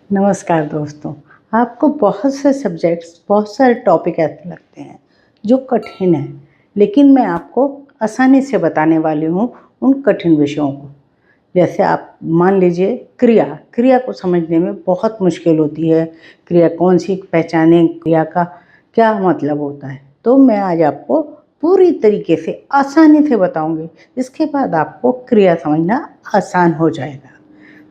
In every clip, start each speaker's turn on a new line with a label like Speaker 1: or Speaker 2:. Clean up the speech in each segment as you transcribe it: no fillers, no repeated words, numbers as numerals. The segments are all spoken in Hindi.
Speaker 1: नमस्कार दोस्तों। आपको बहुत से सब्जेक्ट्स, बहुत सारे टॉपिक ऐसे लगते हैं जो कठिन हैं, लेकिन मैं आपको आसानी से बताने वाली हूँ उन कठिन विषयों को। जैसे आप मान लीजिए क्रिया को समझने में बहुत मुश्किल होती है। क्रिया कौन-सी पहचानें, क्रिया का क्या मतलब होता है। तो मैं आज आपको पूरी तरीके से आसानी से बताऊँगी। इसके बाद आपको क्रिया समझना आसान हो जाएगा।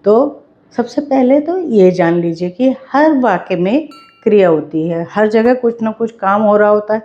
Speaker 1: तो सबसे पहले तो ये जान लीजिए कि हर वाक्य में क्रिया होती है। हर जगह कुछ ना कुछ काम हो रहा होता है।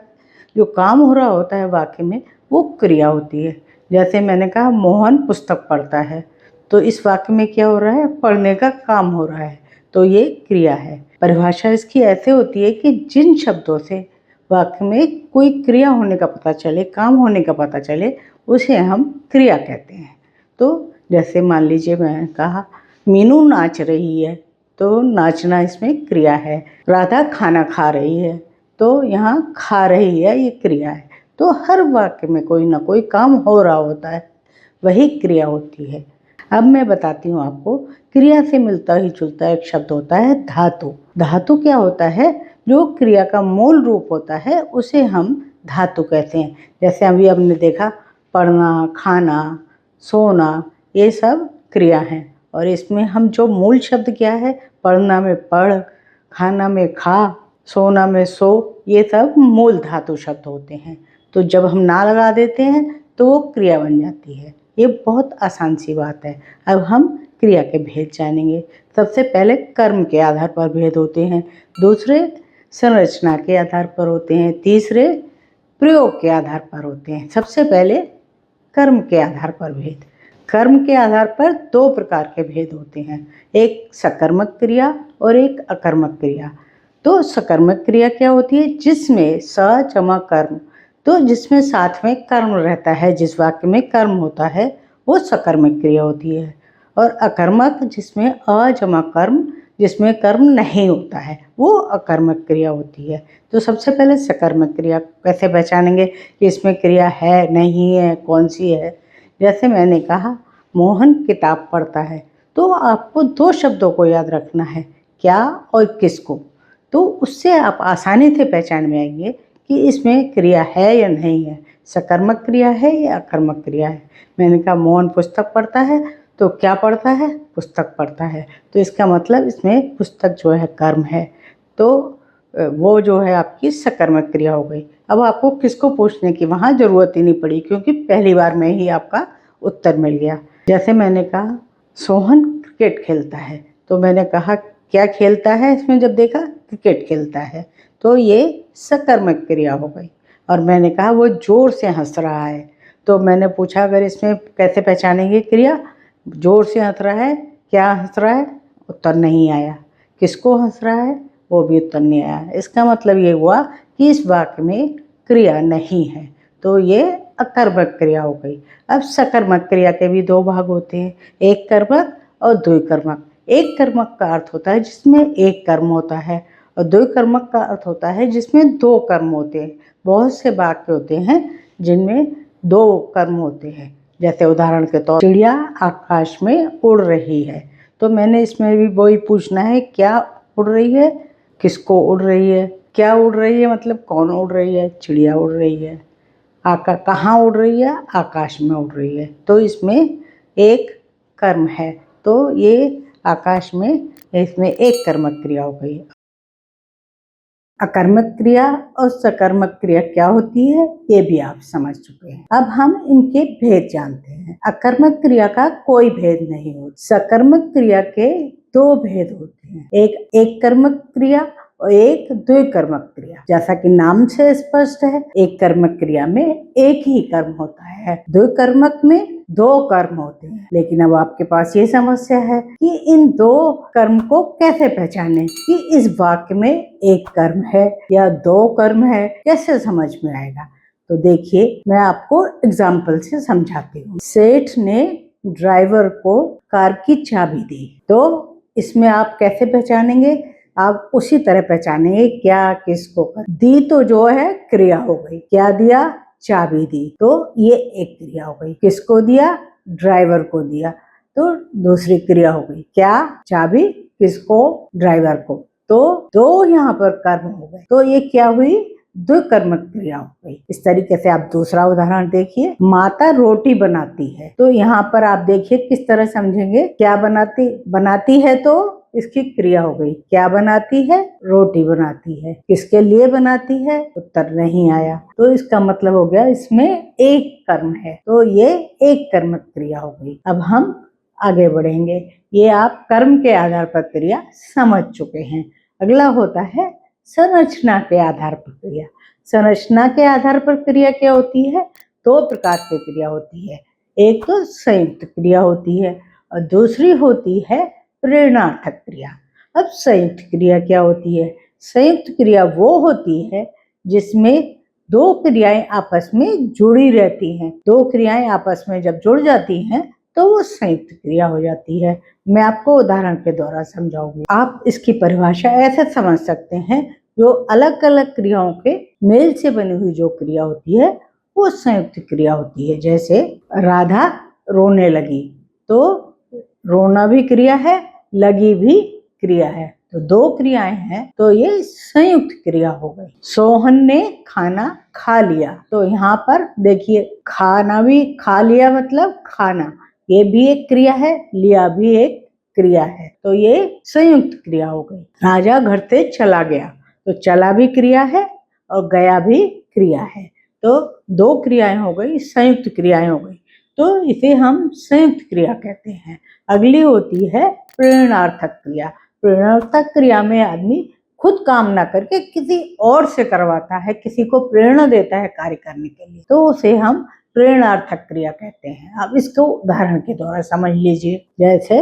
Speaker 1: जो काम हो रहा होता है वाक्य में, वो क्रिया होती है। जैसे मैंने कहा मोहन पुस्तक पढ़ता है, तो इस वाक्य में क्या हो रहा है? पढ़ने का काम हो रहा है, तो ये क्रिया है। परिभाषा इसकी ऐसे होती है कि जिन शब्दों से वाक्य में कोई क्रिया होने का पता चले, काम होने का पता चले, उसे हम क्रिया कहते हैं। तो जैसे मान लीजिए मैंने कहा मीनू नाच रही है, तो नाचना इसमें क्रिया है। राधा खाना खा रही है, तो यहाँ खा रही है ये क्रिया है। तो हर वाक्य में कोई ना कोई काम हो रहा होता है, वही क्रिया होती है। अब मैं बताती हूँ आपको, क्रिया से मिलता ही जुलता एक शब्द होता है धातु। धातु क्या होता है? जो क्रिया का मूल रूप होता है उसे हम धातु कहते हैं। जैसे अभी हमने देखा पढ़ना, खाना, सोना, ये सब क्रिया हैं। और इसमें हम जो मूल शब्द क्या है? पढ़ना में पढ़, खाना में खा, सोना में सो, ये सब मूल धातु शब्द होते हैं। तो जब हम ना लगा देते हैं तो वो क्रिया बन जाती है। ये बहुत आसान सी बात है। अब हम क्रिया के भेद जानेंगे। सबसे पहले कर्म के आधार पर भेद होते हैं, दूसरे संरचना के आधार पर होते हैं, तीसरे प्रयोग के आधार पर होते हैं। सबसे पहले कर्म के आधार पर भेद। कर्म के आधार पर दो प्रकार के भेद होते हैं, एक सकर्मक क्रिया और एक अकर्मक क्रिया। तो सकर्मक क्रिया क्या होती है? जिसमें स जमा कर्म, तो जिसमें साथ में कर्म रहता है, जिस वाक्य में कर्म होता है वो सकर्मक क्रिया होती है। और अकर्मक जिसमें अ जमा कर्म, जिसमें कर्म नहीं होता है, वो अकर्मक क्रिया होती है। तो सबसे पहले सकर्मक क्रिया कैसे पहचानेंगे कि इसमें क्रिया है, नहीं है, कौन सी है? जैसे मैंने कहा मोहन किताब पढ़ता है, तो आपको दो शब्दों को याद रखना है, क्या और किसको। तो उससे आप आसानी से पहचान में आएंगे कि इसमें क्रिया है या नहीं है, सकर्मक क्रिया है या अकर्मक क्रिया है। मैंने कहा मोहन पुस्तक पढ़ता है, तो क्या पढ़ता है? पुस्तक पढ़ता है। तो इसका मतलब इसमें पुस्तक जो है कर्म है, तो वो जो है आपकी सकर्मक क्रिया हो गई। अब आपको किसको पूछने की वहाँ ज़रूरत ही नहीं पड़ी, क्योंकि पहली बार में ही आपका उत्तर मिल गया। जैसे मैंने कहा सोहन क्रिकेट खेलता है, तो मैंने कहा क्या खेलता है? इसमें जब देखा क्रिकेट खेलता है, तो ये सकर्मक क्रिया हो गई। और मैंने कहा वो ज़ोर से हंस रहा है, तो मैंने पूछा अगर इसमें कैसे पहचानेंगे क्रिया? ज़ोर से हंस रहा है, क्या हंस रहा है? उत्तर नहीं आया। किसको हंस रहा है? वो भी उत्तर नहीं आया। इसका मतलब ये हुआ कि इस वाक्य में क्रिया नहीं है, तो ये अकर्मक क्रिया हो गई। अब सकर्मक क्रिया के भी दो भाग होते हैं, एक कर्मक और द्विकर्मक। एक कर्मक का अर्थ होता है जिसमें एक कर्म होता है, और द्विकर्मक का अर्थ होता है जिसमें दो कर्म होते हैं। बहुत से वाक्य होते हैं जिनमें दो कर्म होते हैं। जैसे उदाहरण के तौर चिड़िया आकाश में उड़ रही है, तो मैंने इसमें भी वही पूछना है, क्या उड़ रही है, किसको उड़ रही है। क्या उड़ रही है मतलब कौन उड़ रही है? चिड़िया उड़ रही है। कहाँ उड़ रही है? आकाश में उड़ रही है। तो इसमें एक कर्म है, तो ये आकाश में, इसमें एक कर्मक क्रिया हो गई। अकर्मक क्रिया और सकर्मक क्रिया क्या होती है ये भी आप समझ चुके हैं। अब हम इनके भेद जानते हैं। अकर्मक क्रिया का कोई भेद नहीं होता। सकर्मक क्रिया के दो भेद होते हैं, एक एक कर्मक क्रिया और एक द्विकर्मक क्रिया। जैसा कि नाम से स्पष्ट है, एक कर्मक क्रिया में एक ही कर्म होता है, द्विकर्मक में दो कर्म होते हैं। लेकिन अब आपके पास ये समस्या है कि इन दो कर्म को कैसे पहचानें कि इस वाक्य में एक कर्म है या दो कर्म है, कैसे समझ में आएगा? तो देखिए मैं आपको एग्जाम्पल से समझाती हूँ। सेठ ने ड्राइवर को कार की चाबी दी, तो इसमें आप कैसे पहचानेंगे? आप उसी तरह पहचानेंगे क्या किसको कर। दी तो जो है क्रिया हो गई, क्या दिया? चाबी दी, तो ये एक क्रिया हो गई। किसको दिया? ड्राइवर को दिया, तो दूसरी क्रिया हो गई। क्या? चाबी किसको? ड्राइवर को। तो दो यहाँ पर कर्म हो गए, तो ये क्या हुई? द्विकर्मक क्रिया हो गई। इस तरीके से आप दूसरा उदाहरण देखिए, माता रोटी बनाती है, तो यहाँ पर आप देखिए किस तरह समझेंगे। क्या बनाती है तो इसकी क्रिया हो गई। क्या बनाती है? रोटी बनाती है। किसके लिए बनाती है? उत्तर नहीं आया, तो इसका मतलब हो गया इसमें एक कर्म है, तो ये एक कर्मक क्रिया हो गई। अब हम आगे बढ़ेंगे। ये आप कर्म के आधार पर क्रिया समझ चुके हैं। अगला होता है संरचना के आधार पर क्रिया। संरचना के आधार पर क्रिया क्या होती है? दो प्रकार की क्रिया होती है। एक तो संयुक्त क्रिया होती है और दूसरी होती है प्रेरणार्थक क्रिया। अब संयुक्त क्रिया क्या होती है? संयुक्त क्रिया वो होती है जिसमें दो क्रियाएं आपस में जुड़ी रहती हैं। दो क्रियाएं आपस में जब जुड़ जाती हैं तो वो संयुक्त क्रिया हो जाती है। मैं आपको उदाहरण के द्वारा समझाऊंगी। आप इसकी परिभाषा ऐसे समझ सकते हैं, जो अलग अलग क्रियाओं के मेल से बनी हुई जो क्रिया होती है वो संयुक्त क्रिया होती है। जैसे राधा रोने लगी, तो रोना भी क्रिया है, लगी भी क्रिया है, तो दो क्रियाएं हैं, तो ये संयुक्त क्रिया हो गई। सोहन ने खाना खा लिया, तो यहाँ पर देखिए खाना भी खा लिया मतलब खाना, ये भी एक क्रिया है, लिया भी एक क्रिया है, तो ये संयुक्त क्रिया हो गई। राजा घर से चला गया, तो चला भी क्रिया है और गया भी क्रिया है, तो दो क्रियाएं हो गई, संयुक्त क्रियाएं हो गई, तो इसे हम संयुक्त क्रिया कहते हैं। अगली होती है प्रेरणार्थक क्रिया। प्रेरणार्थक क्रिया में आदमी खुद काम ना करके किसी और से करवाता है, किसी को प्रेरणा देता है कार्य करने के लिए, तो उसे हम प्रेरणार्थक क्रिया कहते हैं। अब इसको उदाहरण के द्वारा समझ लीजिए। जैसे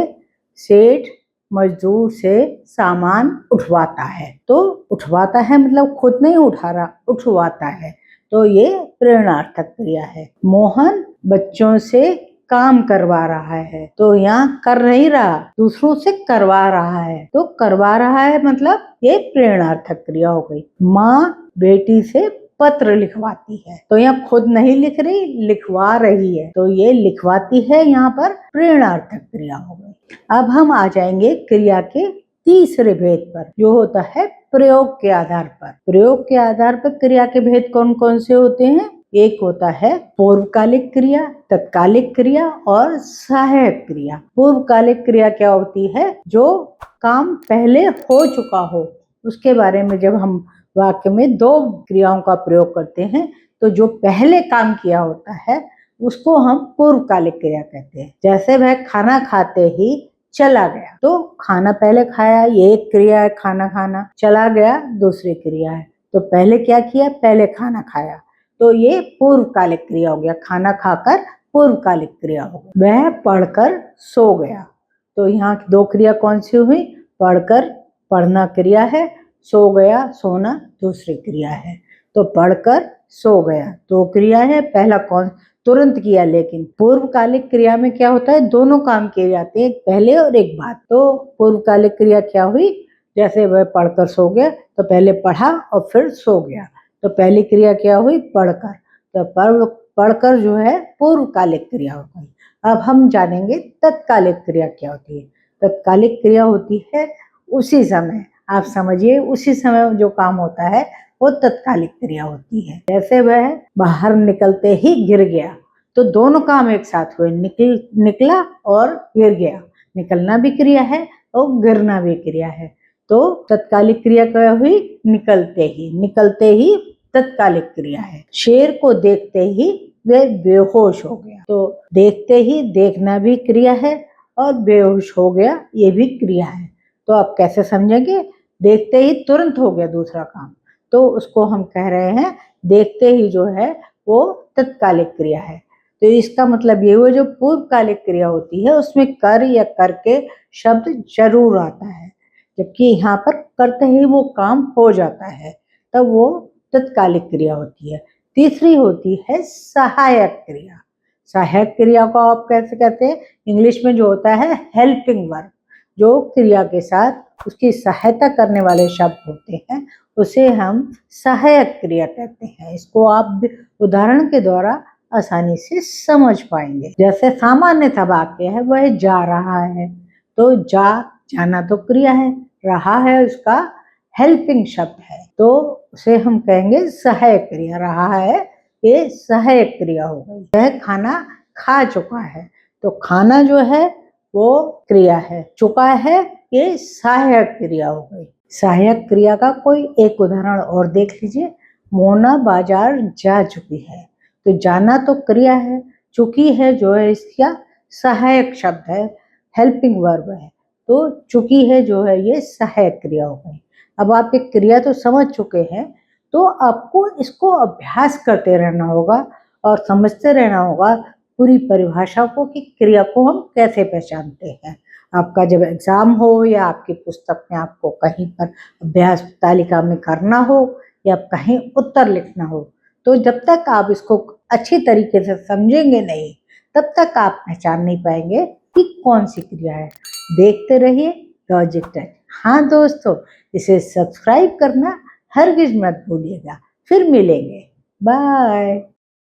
Speaker 1: सेठ मजदूर से सामान उठवाता है, तो उठवाता है मतलब खुद नहीं उठा रहा, उठवाता है, तो ये प्रेरणार्थक क्रिया है। मोहन बच्चों से काम करवा रहा है, तो यहाँ कर नहीं रहा, दूसरों से करवा रहा है, तो करवा रहा है मतलब ये प्रेरणार्थक क्रिया हो गई। माँ बेटी से पत्र लिखवाती है, तो यहाँ खुद नहीं लिख रही, लिखवा रही है, तो ये लिखवाती है यहाँ पर प्रेरणार्थक क्रिया हो गई। अब हम आ जाएंगे क्रिया के तीसरे भेद पर, जो होता है प्रयोग के आधार पर। प्रयोग के आधार पर क्रिया के भेद कौन कौन से होते हैं? एक होता है पूर्वकालिक क्रिया, तत्कालिक क्रिया और सहायक क्रिया। पूर्वकालिक क्रिया क्या होती है? जो काम पहले हो चुका हो, उसके बारे में जब हम वाक्य में दो क्रियाओं का प्रयोग करते हैं, तो जो पहले काम किया होता है उसको हम पूर्वकालिक क्रिया कहते हैं। जैसे वह खाना खाते ही चला गया, तो खाना पहले खाया, ये एक क्रिया है खाना खाना, चला गया दूसरी क्रिया है, तो पहले क्या किया? पहले खाना खाया, तो ये पूर्वकालिक क्रिया हो गया। खाना खाकर पूर्वकालिक क्रिया हो गई। वह पढ़कर सो गया, तो यहाँ दो क्रिया कौन सी हुई? पढ़कर पढ़ना क्रिया है, सो गया सोना दूसरी क्रिया है, तो पढ़कर सो गया दो क्रिया है। पहला कौन? तुरंत किया, लेकिन पूर्वकालिक क्रिया में क्या होता है? दोनों काम किए जाते हैं, एक पहले और एक बाद। तो पूर्वकालिक क्रिया क्या हुई? जैसे वह पढ़कर सो गया, तो पहले पढ़ा और फिर सो गया, तो पहली क्रिया क्या हुई? पढ़कर, तो पढ़कर जो है पूर्वकालिक क्रिया हो गई। अब हम जानेंगे तत्कालिक क्रिया क्या होती है। तत्कालिक क्रिया होती है उसी समय, आप समझिए उसी समय जो काम होता है वो तत्कालिक क्रिया होती है। जैसे वह बाहर निकलते ही गिर गया, तो दोनों काम एक साथ हुए, निकला और गिर गया। निकलना भी क्रिया है और गिरना भी क्रिया है, तो तत्कालिक क्रिया क्या हुई? निकलते ही तत्कालिक क्रिया है। शेर को देखते ही वह बेहोश हो गया, तो देखते ही देखना भी क्रिया है और बेहोश हो गया ये भी क्रिया है। तो आप कैसे समझेंगे? देखते ही तुरंत हो गया दूसरा काम, तो उसको हम कह रहे हैं देखते ही जो है वो तत्कालिक क्रिया है। तो इसका मतलब ये हुआ जो पूर्वकालिक क्रिया होती है उसमें कर या करके शब्द जरूर आता है, जबकि यहाँ पर करते ही वो काम हो जाता है, तब वो तत्कालिक क्रिया होती है। तीसरी होती है सहायक क्रिया। सहायक क्रिया को आप कैसे कहते हैं? इंग्लिश में जो होता है हेल्पिंग वर्ब, जो क्रिया के साथ उसकी सहायता करने वाले शब्द होते हैं, उसे हम सहायक क्रिया कहते हैं। इसको आप उदाहरण के द्वारा आसानी से समझ पाएंगे। जैसे सामान्यतः वाक्य है वह जा रहा है, तो जा जाना तो क्रिया है, रहा है उसका हेल्पिंग शब्द है, तो उसे हम कहेंगे सहायक क्रिया। रहा है ये सहायक क्रिया हो गई। वह खाना खा चुका है, तो खाना जो है वो क्रिया है, चुका है ये सहायक क्रिया हो गई। सहायक क्रिया का कोई एक उदाहरण और देख लीजिए। मोना बाजार जा चुकी है, तो जाना तो क्रिया है, चुकी है जो है इसका सहायक शब्द है, हेल्पिंग वर्ब है, तो चुकी है जो है ये सहायक क्रिया हो गई। अब आप एक क्रिया तो समझ चुके हैं, तो आपको इसको अभ्यास करते रहना होगा और समझते रहना होगा पूरी परिभाषा को कि क्रिया को हम कैसे पहचानते हैं। आपका जब एग्जाम हो या आपकी पुस्तक में आपको कहीं पर अभ्यास तालिका में करना हो या कहीं उत्तर लिखना हो, तो जब तक आप इसको अच्छी तरीके से समझेंगे नहीं, तब तक आप पहचान नहीं पाएंगे कि कौन सी क्रिया है। देखते रहिए लॉजिक टच। हाँ दोस्तों, इसे सब्सक्राइब करना हरगिज मत भूलिएगा। फिर मिलेंगे, बाय।